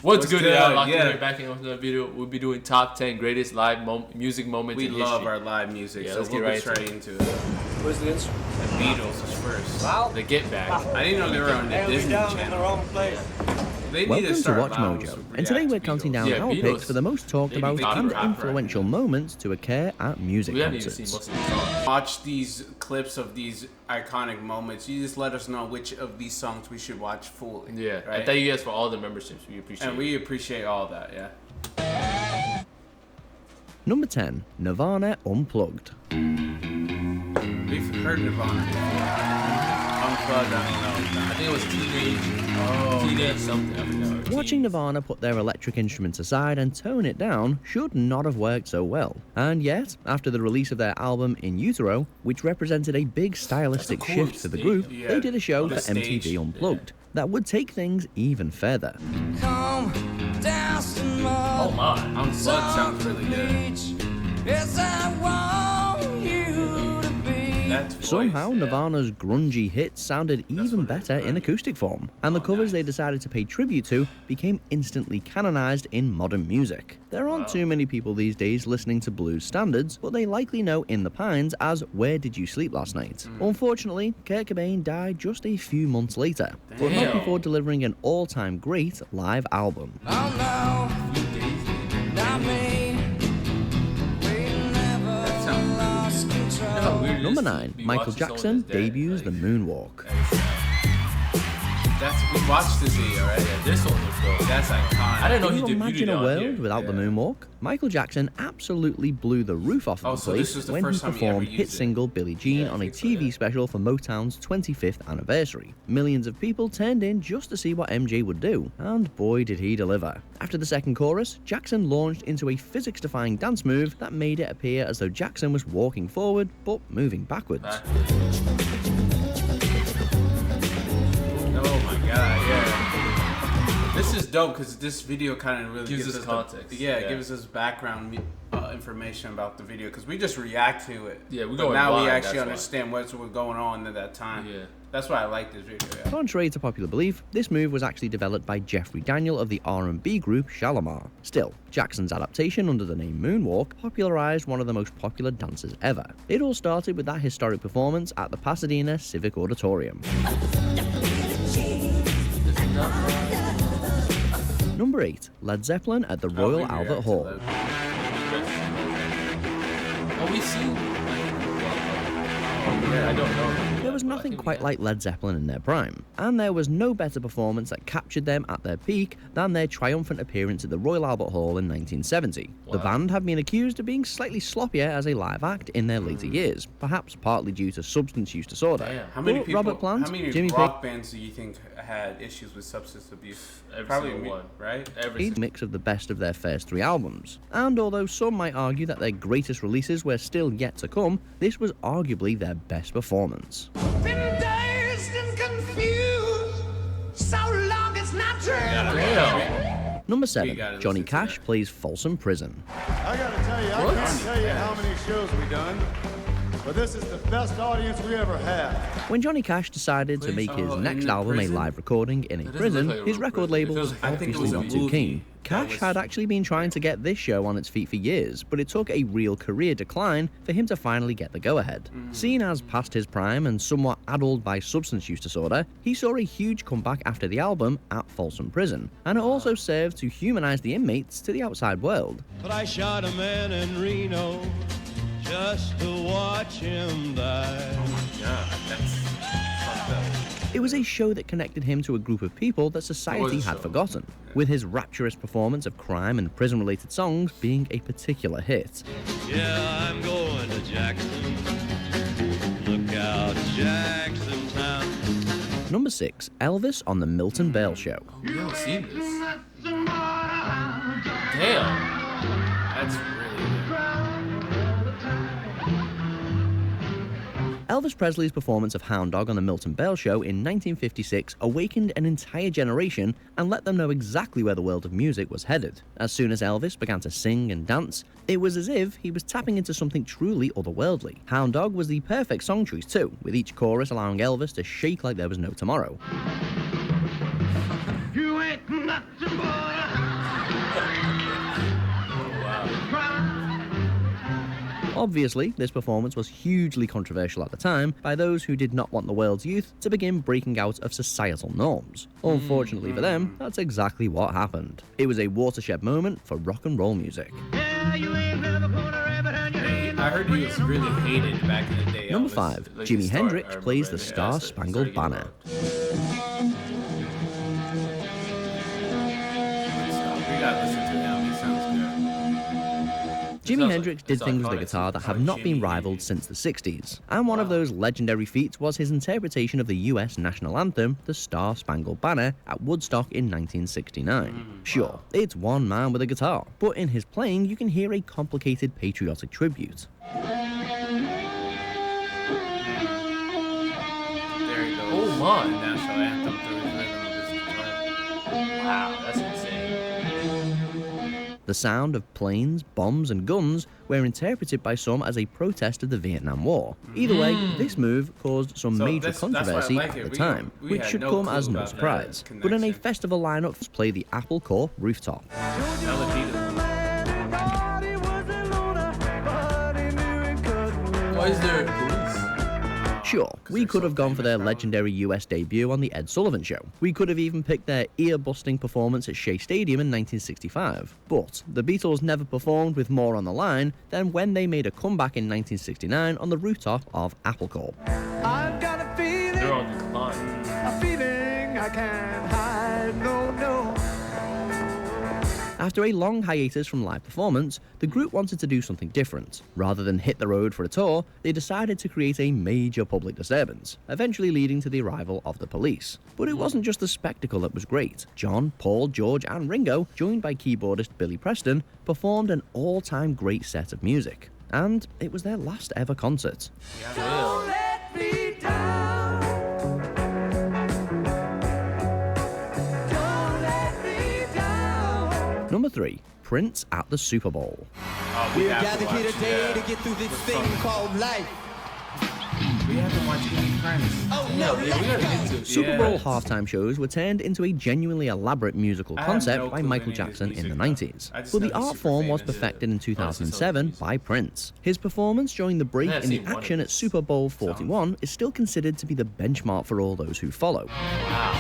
What's good? Yeah, Yeah. Back in the video, we'll be doing top 10 greatest live music moments in history. We love our live music, Yeah, so let's we'll get get straight into it. Where's the instrument? The Beatles is first. Wow. The Get Back. I didn't know they were on the Disney down in the Channel. wrong place. They need Welcome to start Watch allowing Mojo, us to and today react we're to counting Beatles. down Yeah, our Beatles. picks for the most talked They about be and copyright. influential moments to occur at music We haven't even seen concerts. most of the songs. Watch these clips of these iconic moments. You just let us know which of these songs we should watch fully. Yeah, right? and thank you guys for all the memberships. We appreciate And it. we appreciate all that, yeah. Number 10, Nirvana Unplugged. We've heard Nirvana before. Unplugged, I don't know. I think it was teenage something. I forgot. Watching Nirvana put their electric instruments aside and tone it down should not have worked so well. And yet, after the release of their album In Utero, which represented a big stylistic That's a cool shift for the stage. group, Yeah, they did a show the for stage, MTV Unplugged that would take things even further. Oh my. Unplugged sounds really good. That's voice, Somehow, yeah. Nirvana's grungy hits sounded even better in acoustic form, and the covers they decided to pay tribute to became instantly canonized in modern music. There aren't too many people these days listening to blues standards, but they likely know In the Pines as Where Did You Sleep Last Night? Unfortunately, Kurt Cobain died just a few months later, but not Damn. before delivering an all-time great live album. That sounds Number 9, Michael Jackson debuts the Moonwalk. we watched this video, right? Yeah, this one was dope. That's iconic. I didn't know Can he you debuted imagine it a on world here. without the Moonwalk? Michael Jackson absolutely blew the roof off Oh, of the so this place was the when he first time he ever performed used hit it. single Billie Jean Yeah, I on a think so, TV yeah. special for Motown's 25th anniversary. Millions of people turned in just to see what MJ would do, and boy did he deliver. After the second chorus, Jackson launched into a physics-defying dance move that made it appear as though Jackson was walking forward but moving backwards. Oh my god, yeah. This is dope because this video kind of really Gives gives us us context. Yeah, Yeah. it gives us background information about the video because we just react to it. Yeah, we but go in now we blind, actually that's why. understand what's going on at that time. Yeah. That's why I like this video. Yeah. Contrary to popular belief, this move was actually developed by Jeffrey Daniel of the R&B group Shalamar. Still, Jackson's adaptation under the name Moonwalk popularized one of the most popular dances ever. It all started with that historic performance at the Pasadena Civic Auditorium. Number 8, Led Zeppelin at the Royal we Albert react to Hall. that. Oh, we seen. Yeah, I don't know. There was nothing quite like Led Zeppelin in their prime, and there was no better performance that captured them at their peak than their triumphant appearance at the Royal Albert Hall in 1970. The Wow. band have been accused of being slightly sloppier as a live act in their later years, perhaps partly due to substance use disorder. Damn. How many But people? Robert Plant, how many Jimmy rock bands do you think had issues with substance abuse? Every Probably single one. right? Every A mix of the best of their first 3 albums. And although some might argue that their greatest releases were still yet to come, this was arguably their best performance. Been dazed and confused, so long it's not true. Damn. Number You 7, gotta Johnny listen to Cash that. plays Falsome Prison. I gotta tell you, I can't tell you how many shows we done, but this is the best audience we ever had. When Johnny Cash decided to make his in next the album prison? a live recording in a doesn't prison, look like a his real record prison. label It feels- was I think it obviously was a not too movie keen. that Cash was- had actually been trying to get this show on its feet for years, but it took a real career decline for him to finally get the go-ahead. Seen as past his prime and somewhat addled by substance use disorder, he saw a huge comeback after the album at Folsom Prison, and it also served to humanize the inmates to the outside world. But I shot a man in Reno just to watch him die. Yeah, that's fucked up. It was a show that connected him to a group of people that society a had show. forgotten, with his rapturous performance of crime and prison-related songs being a particular hit. Yeah, I'm going to Jackson. Look out, Jackson Town. Number 6, Elvis on the Milton Bale Show. Oh, we haven't seen this. Damn. That's really Elvis Presley's performance of Hound Dog on the Milton Bale Show in 1956 awakened an entire generation and let them know exactly where the world of music was headed. As soon as Elvis began to sing and dance, it was as if he was tapping into something truly otherworldly. Hound Dog was the perfect song choice too, with each chorus allowing Elvis to shake like there was no tomorrow. You ain't nothing but a Obviously, this performance was hugely controversial at the time by those who did not want the world's youth to begin breaking out of societal norms. Unfortunately for them, that's exactly what happened. It was a watershed moment for rock and roll music. I heard he was really hated back in the day. Number Elvis. 5, Like Jimi the star- Hendrix I remember plays the it, yeah, Star-Spangled Star- Banner. We gotta listen to him. He sounds good. Jimi sounds Hendrix like- did it's things with the iconic. guitar that It's have like not been Jimmy. rivaled since the 60s, and one of those legendary feats was his interpretation of the US national anthem, the Star-Spangled Banner, at Woodstock in 1969. Sure, it's one man with a guitar, but in his playing you can hear a complicated patriotic tribute. There he goes. Oh my. The national anthem through his rhythm of his guitar. Wow, that's insane. The sound of planes, bombs, and guns were interpreted by some as a protest of the Vietnam War. Either way, this move caused some So major that's why I controversy like at it. the We- time, we which had should no come clue as no about that surprise. But in a connection. festival lineup, play the Apple Corps Rooftop. Why is there police? Sure, we could have gone for their legendary US debut on The Ed Sullivan Show. We could have even picked their ear-busting performance at Shea Stadium in 1965. But the Beatles never performed with more on the line than when they made a comeback in 1969 on the rooftop of Apple Corps. I've got a They're on decline. feeling I can't hide, no, no. After a long hiatus from live performance, the group wanted to do something different. Rather than hit the road for a tour, they decided to create a major public disturbance, eventually leading to the arrival of the police. But it wasn't just the spectacle that was great. John, Paul, George, and Ringo, joined by keyboardist Billy Preston, performed an all-time great set of music. And it was their last ever concert. Don't let me down. Don't let me down. Number 3, Prince at the Super Bowl. Oh, we We're have gathered to here watch today that. to get through this thing called life. We have to watch King Prince. Oh Yeah, no, we let's gotta go. get to Super Yeah. Bowl halftime shows were turned into a genuinely elaborate musical I have concept no by clue Michael any of his Jackson in the music, 90s. though. I just But know the he's art super form was famous. perfected in Honestly, 2007 so by Prince. His performance during the break I've in the seen one of action at his Super Bowl 41 is still considered to be the benchmark for all those who follow. Wow.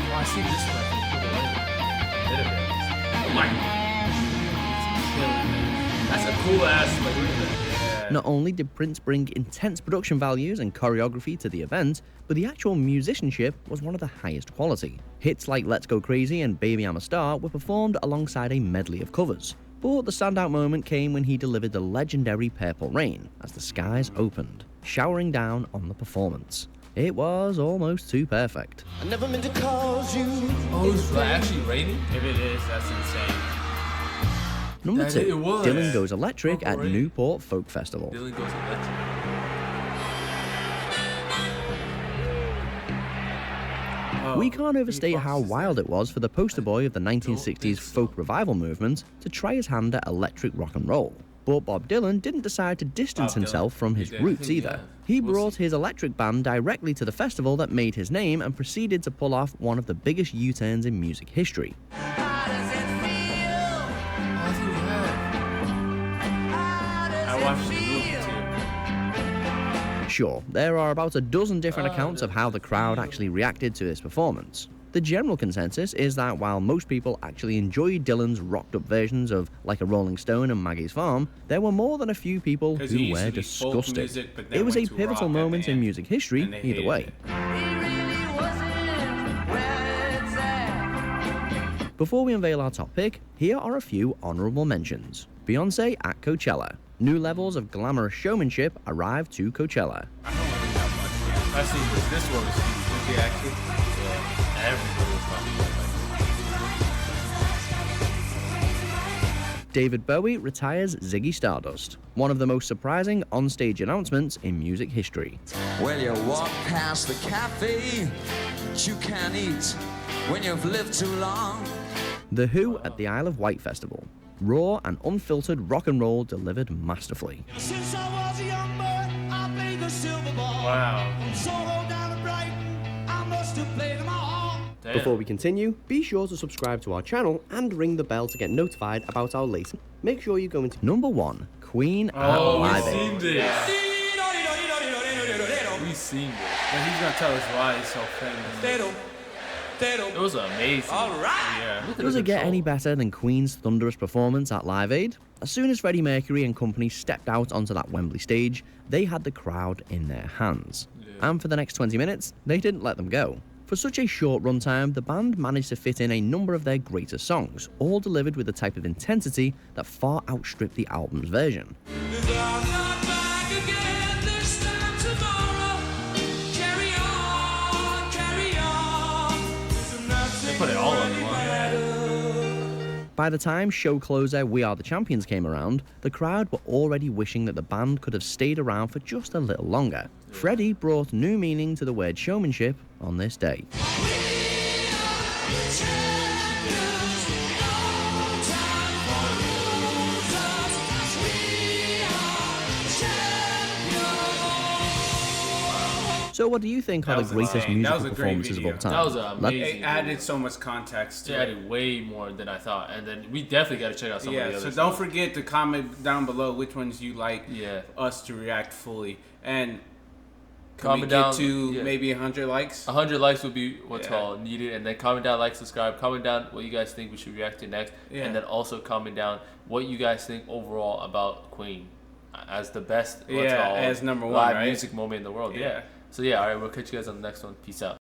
Oh, I see this one. Oh my. That's a cool ass. Like, look at that. Not only did Prince bring intense production values and choreography to the event, but the actual musicianship was one of the highest quality. Hits like Let's Go Crazy and Baby I'm a Star were performed alongside a medley of covers. But the standout moment came when he delivered the legendary Purple Rain as the skies opened, showering down on the performance. It was almost too perfect. I never meant to cause you. Oh, it's actually raining? If it is, that's insane. Number That 2, it was. Dylan Goes Electric at Purple Rain. Newport Folk Festival. Dylan goes electric. We can't overstate how wild it was for the poster boy of the 1960s folk revival movement to try his hand at electric rock and roll. But Bob Dylan didn't decide to distance Bob Dylan. himself from his He did. roots either. He brought his electric band directly to the festival that made his name and proceeded to pull off one of the biggest U-turns in music history. I watched the movie too. Sure, there are about a dozen different accounts of how the crowd actually reacted to this performance. The general consensus is that while most people actually enjoyed Dylan's rocked-up versions of Like a Rolling Stone and Maggie's Farm, there were more than a few people 'Cause he who used were to be folk disgusted. music, but then It was a went to pivotal rock at the moment in end, music history, and they either hated way. it. Before we unveil our top pick, here are a few honorable mentions. Beyoncé at Coachella. New levels of glamorous showmanship arrived to Coachella. I seen this. This one was huge. Was he actually? Yeah. Everybody was talking about David Bowie retires Ziggy Stardust, one of the most surprising on-stage announcements in music history. Well, you walk past the cafe you can't eat when you've lived too long. The Who at the Isle of Wight Festival. Raw and unfiltered rock and roll delivered masterfully. Since I was a young boy, I played the silver ball. Wow. From Soho down to Brighton, I must have played them all. Damn. Damn. Before we continue, be sure to subscribe to our channel and ring the bell to get notified about our latest. Make sure you go into Number 1, Queen at Oh, Live we've Aid. seen this. We've seen this. But he's gonna tell us why he's so famous. It was amazing. Yeah. Does it get any better than Queen's thunderous performance at Live Aid? As soon as Freddie Mercury and company stepped out onto that Wembley stage, they had the crowd in their hands. And for the next 20 minutes, they didn't let them go. For such a short runtime, the band managed to fit in a number of their greatest songs, all delivered with a type of intensity that far outstripped the album's version. Put it all on one. By the time show closer We Are the Champions came around, the crowd were already wishing that the band could have stayed around for just a little longer. Freddie brought new meaning to the word showmanship on this day. So what do you think are the greatest insane. That was musical a great performances of video. all time? That was amazing. It added so much context It to it. added way more than I thought. And then we definitely got to check out some of the Yeah, other so don't stuff. forget to comment down below which ones you like Yeah. us to react fully. And can Comment we get down, to yeah. maybe 100 likes? 100 likes would be what's Yeah. all needed, and then comment down, like, subscribe, comment down what you guys think we should react to next, Yeah. and then also comment down what you guys think overall about Queen as the best Yeah, as number one, live right? music moment in the world. Yeah. Yeah. So yeah, all right, we'll catch you guys on the next one. Peace out.